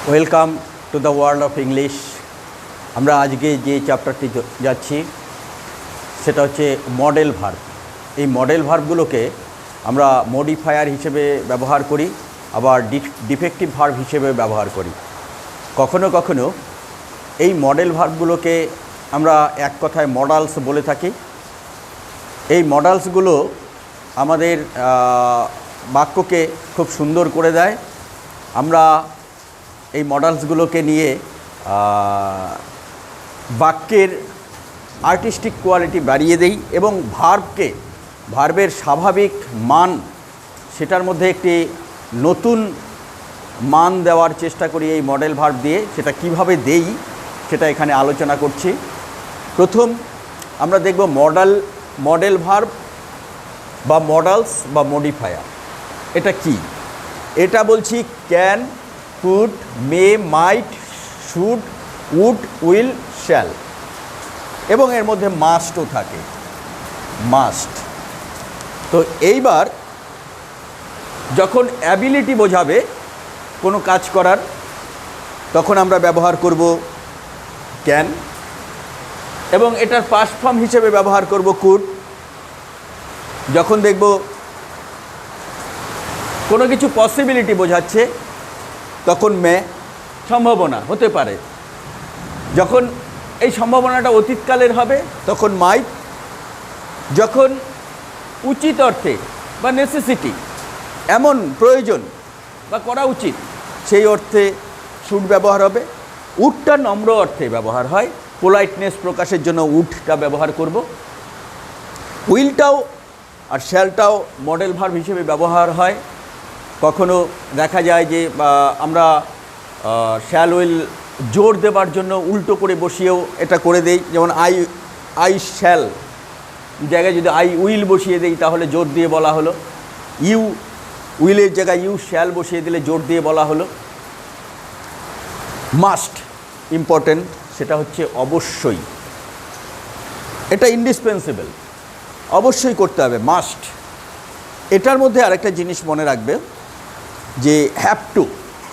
Welcome to the world of English. আমরা আজকে যে চ্যাপ্টারটি যাচ্ছি সেটা হচ্ছে মডেল ভার্ব। এই মডেল ভার্বগুলোকে আমরা মডিফায়ার হিসেবে ব্যবহার করি, আবার ডিফেক্টিভ ভার্ব হিসেবে ব্যবহার করি। কখনো কখনো এই মডেল ভার্বগুলোকে আমরা এক কথায় মডালস বলে থাকি। এই মডালসগুলো আমাদের বাক্যকে খুব সুন্দর করে দেয়। আমরা এই মডেলসগুলোকে নিয়ে বাক্যের আর্টিস্টিক কোয়ালিটি বাড়িয়ে দেই এবং ভার্বের স্বাভাবিক মান সেটার মধ্যে একটি নতুন মান দেওয়ার চেষ্টা করি এই মডেল ভার্ব দিয়ে। সেটা কিভাবে দেই সেটা এখানে আলোচনা করছি। প্রথম আমরা দেখব মডেল ভার্ব বা মডালস বা মডিফায়ার। এটা কি? এটা বলছি can, could, may, might, should, would, will, shall, এবং এর মধ্যে মাস্টও থাকে, মাস্ট। তো এইবার যখন অ্যাবিলিটি বোঝাবে কোনো কাজ করার, তখন আমরা ব্যবহার করব ক্যান, এবং এটার পাস্ট ফর্ম হিসেবে ব্যবহার করব কুড। যখন দেখব কোনো কিছু পসিবিলিটি বোঝাচ্ছে তখন মে, সম্ভাবনা হতে পারে। যখন এই সম্ভাবনাটা অতীতকালের হবে তখন মাইট। যখন উচিত অর্থে বা নেসেসিটি, এমন প্রয়োজন বা করা উচিত, সেই অর্থে শুড ব্যবহার হবে। উডটা নম্র অর্থে ব্যবহার হয়, পোলাইটনেস প্রকাশের জন্য উডটা ব্যবহার করব। উইলটাও আর শ্যালটাও মডেল ভার্ব হিসেবে ব্যবহার হয়। কখনো দেখা যায় যে আমরা শ্যাল উইল জোর দেবার জন্য উল্টো করে বসিয়েও এটা করে দেই। যেমন আই শ্যাল জায়গায় যদি আই উইল বসিয়ে দেই তাহলে জোর দিয়ে বলা হলো। ইউ উইলের জায়গায় ইউ শ্যাল বসিয়ে দিলে জোর দিয়ে বলা হলো। মাস্ট ইম্পর্টেন্ট, সেটা হচ্ছে অবশ্যই, এটা ইন্ডিসপেন্সেবল, অবশ্যই করতে হবে, মাস্ট। এটার মধ্যে আরেকটা জিনিস মনে রাখবে যে হ্যাভ টু,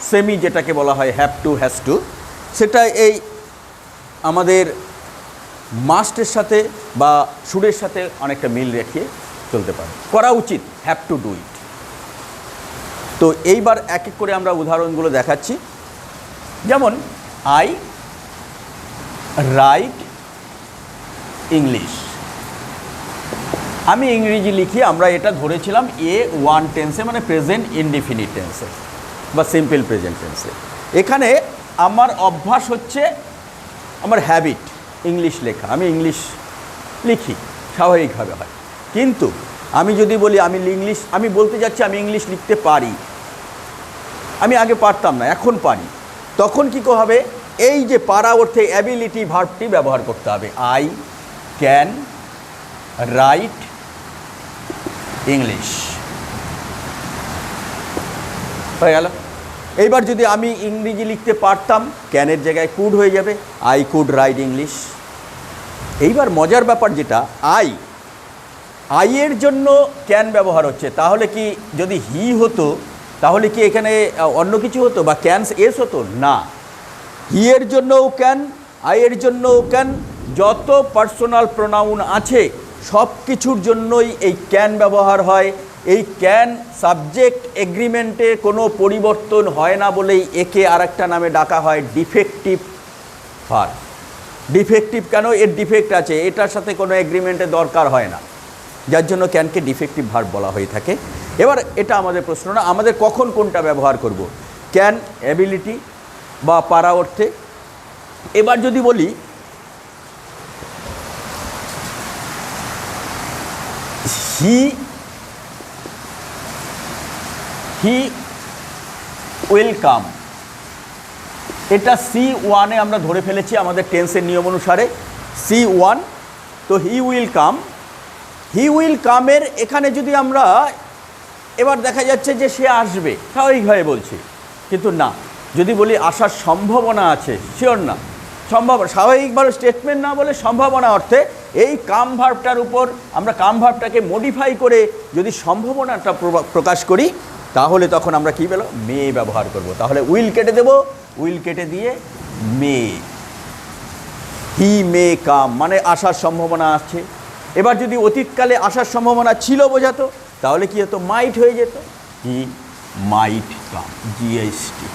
সেমি যেটাকে বলা হয় হ্যাভ টু, হ্যাজ টু, সেটা এই আমাদের মাস্টের সাথে বা শুডের সাথে অনেকটা মিল রেখে চলতে পারে। করা উচিত, হ্যাভ টু ডু ইট। তো এইবার এক এক করে আমরা উদাহরণগুলো দেখাচ্ছি। যেমন আই রাইট ইংলিশ, আমি ইংরেজি লিখি। আমরা এটা ধরেছিলাম A1 টেন্সে, মানে প্রেজেন্ট ইনডিফিনিট টেন্সে বা সিম্পল প্রেজেন্ট টেন্সে। এখানে আমার অভ্যাস হচ্ছে, আমার হ্যাবিট ইংলিশ লেখা, আমি ইংলিশ লিখি, স্বাভাবিকভাবে হয়। কিন্তু আমি যদি বলি আমি বলতে যাচ্ছি আমি ইংলিশ লিখতে পারি, আমি আগে পারতাম না, এখন পারি, তখন কী হবে? এই যে পারা অর্থে অ্যাবিলিটি ভার্বটি ব্যবহার করতে হবে। আই ক্যান রাইট ইংলিশ, হয়ে গেল। এইবার যদি আমি ইংরেজি লিখতে পারতাম, ক্যানের জায়গায় কুড হয়ে যাবে, আই কুড রাইট ইংলিশ। এইবার মজার ব্যাপার যেটা, আই এর জন্য ক্যান ব্যবহার হচ্ছে, তাহলে কি যদি হি হতো তাহলে কি এখানে অন্য কিছু হতো বা ক্যানস এস হতো? না, হি এর জন্যও ক্যান, আই এর জন্যও ক্যান, যত পার্সোনাল প্রোনাউন আছে সব কিছুর জন্যই এই ক্যান ব্যবহার হয়। এই ক্যান সাবজেক্ট এগ্রিমেন্টে কোনো পরিবর্তন হয় না বলেই একে আরেকটা নামে ডাকা হয় ডিফেক্টিভ ভার্ব। ডিফেক্টিভ কেন? এর ডিফেক্ট আছে, এটার সাথে কোনো এগ্রিমেন্টের দরকার হয় না, যার জন্য ক্যানকে ডিফেক্টিভ ভার্ব বলা হয়ে থাকে। এবার এটা আমাদের প্রশ্ন না, আমাদের কখন কোনটা ব্যবহার করব? ক্যান অ্যাবিলিটি বা পারা অর্থে। এবার যদি বলি হি উইল কাম, এটা C1-এ আমরা ধরে ফেলেছি আমাদের টেন্সের নিয়ম অনুসারে, C1। তো হি উইল কামের এখানে যদি আমরা এবার দেখা যাচ্ছে যে সে আসবে, স্বাভাবিকভাবে বলছি, কিন্তু না, যদি বলি আসার সম্ভাবনা আছে, শিওর না, সম্ভাবনা, স্বাভাবিকভাবে স্টেটমেন্ট না বলে সম্ভাবনা অর্থে এই কাম ভার্বটার উপর আমরা কাম ভার্বটাকে মডিফাই করে যদি সম্ভাবনাটা প্রকাশ করি তাহলে তখন আমরা কী পেলো, মে ব্যবহার করব। তাহলে উইল কেটে দেব, উইল কেটে দিয়ে মে, হি মে কাম মানে আসার সম্ভাবনা আছে। এবার যদি অতীতকালে আসার সম্ভাবনা ছিল বোঝাতো, তাহলে কি হতো, মাইট হয়ে যেত, হি মাইট কাম, জিএসটি,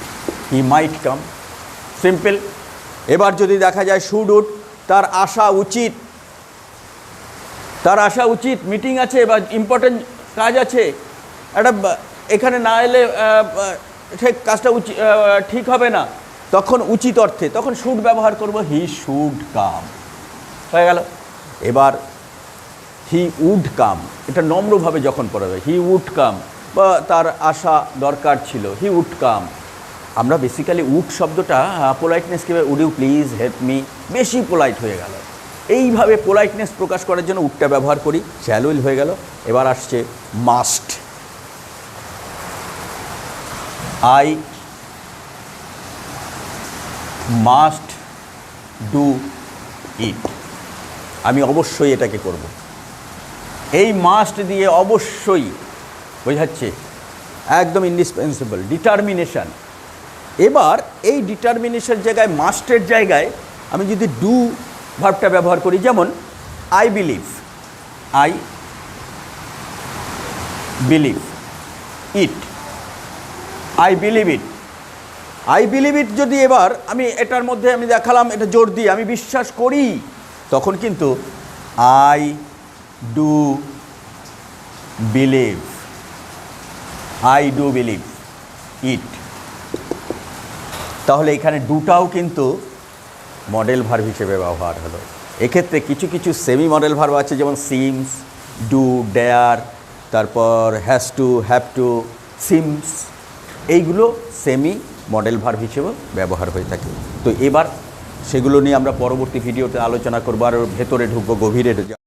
হি মাইট কাম, সিম্পল। এবার যদি দেখা যায় শুড উড, তার আসা উচিত, তার আসা উচিত, মিটিং আছে বা ইম্পর্টেন্ট কাজ আছে, একটা এখানে না এলে ঠিক কাজটা ঠিক হবে না, তখন উচিত অর্থে তখন শুড ব্যবহার করব, হি শুড কাম, হয়ে গেল। এবার হি উড কাম, এটা নম্রভাবে যখন পড়া হবে, হি উড কাম, বা তার আসা দরকার ছিল, হি উড কাম। আমরা বেসিক্যালি উড শব্দটা পোলাইটনেসকে, would you please help me, বেশি পোলাইট হয়ে গেল। এইভাবে পোলাইটনেস প্রকাশ করার জন্য উডটা ব্যবহার করি, শ্যাল উইল হয়ে গেল। এবার আসছে must, I must do it, আমি অবশ্যই এটাকে করব। এই মাস্ট দিয়ে অবশ্যই বোঝাচ্ছে একদম ইন্ডিসপেন্সিবল, ডিটারমিনেশান। এবার এই ডিটারমিনেশন জায়গায়, মাস্টের জায়গায় আমি যদি ডু ভার্বটা ব্যবহার করি, যেমন I believe, I believe it, I believe it, I believe it যদি এবার আমি এটার মধ্যে আমি দেখালাম, এটা জোর দিয়ে আমি বিশ্বাস করি, তখন কিন্তু I do believe, I do believe it. তাহলে এখানে ডুটাও কিন্তু মডেল ভার্ব হিসেবে ব্যবহার হলো। এক্ষেত্রে কিছু কিছু সেমি মডেল ভার্ব আছে, যেমন সিমস, ডু, ডেয়ার, তারপর has to, have to, seems, এইগুলো সেমি মডেল ভার্ব হিসেবে ব্যবহার হয়ে থাকে। তো এবার সেগুলো নিয়ে আমরা পরবর্তী ভিডিওতে আলোচনা করবো, আর ভেতরে ঢুকবো, গভীরে ঢুকবো।